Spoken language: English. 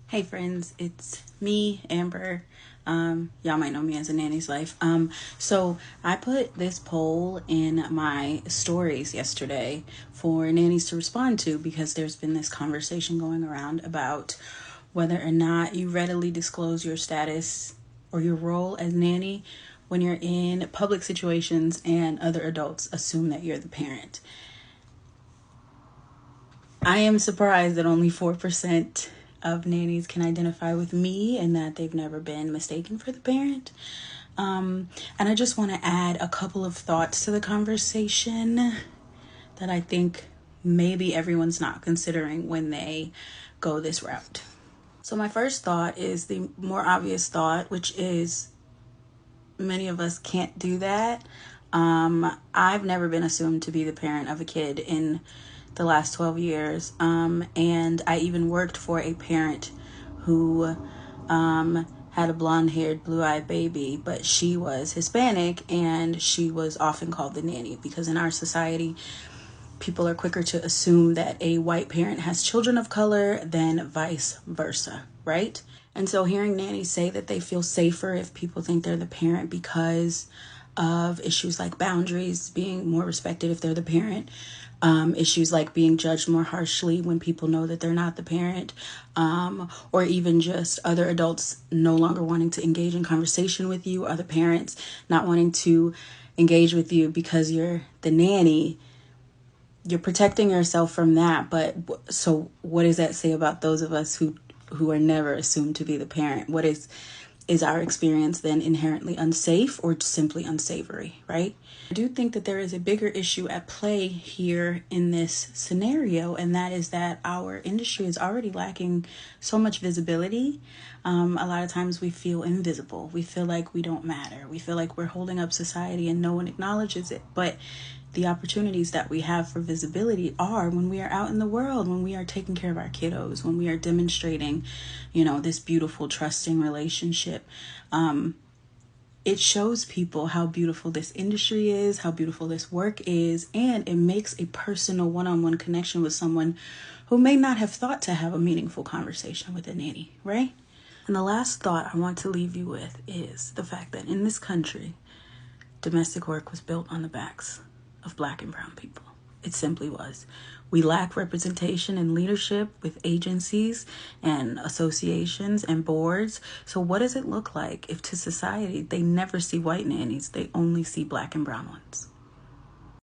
Hey friends, it's me, Amber. Y'all might know me as a Nanny's Life. So I put this poll in my stories yesterday for nannies to respond to because there's been this conversation going around about whether or not you readily disclose your status or your role as nanny when you're in public situations and other adults assume that you're the parent. I am surprised that only 4% of nannies can identify with me and that they've never been mistaken for the parent. And I just want to add a couple of thoughts to the conversation that I think maybe everyone's not considering when they go this route. So my first thought is the more obvious thought, which is many of us can't do that. I've never been assumed to be the parent of a kid in the last 12 years. And I even worked for a parent who had a blonde-haired, blue-eyed baby, but she was Hispanic and she was often called the nanny because in our society, people are quicker to assume that a white parent has children of color than vice versa, right? And so hearing nannies say that they feel safer if people think they're the parent because of issues like boundaries, being more respected if they're the parent, issues like being judged more harshly when people know that they're not the parent, or even just other adults no longer wanting to engage in conversation with you, other parents not wanting to engage with you because you're the nanny. You're protecting yourself from that. But so what does that say about those of us who are never assumed to be the parent? What is our experience then inherently unsafe or simply unsavory, right? I do think that there is a bigger issue at play here in this scenario, and that is that our industry is already lacking so much visibility. A lot of times we feel invisible. We feel like we don't matter. We feel like we're holding up society and no one acknowledges it. But the opportunities that we have for visibility are when we are out in the world, when we are taking care of our kiddos, when we are demonstrating, this beautiful, trusting relationship. It shows people how beautiful this industry is, how beautiful this work is, and it makes a personal one-on-one connection with someone who may not have thought to have a meaningful conversation with a nanny, right? And the last thought I want to leave you with is the fact that in this country, domestic work was built on the backs of Black and brown people. It simply was. We lack representation and leadership with agencies and associations and boards. So what does it look like if to society they never see white nannies, they only see Black and brown ones?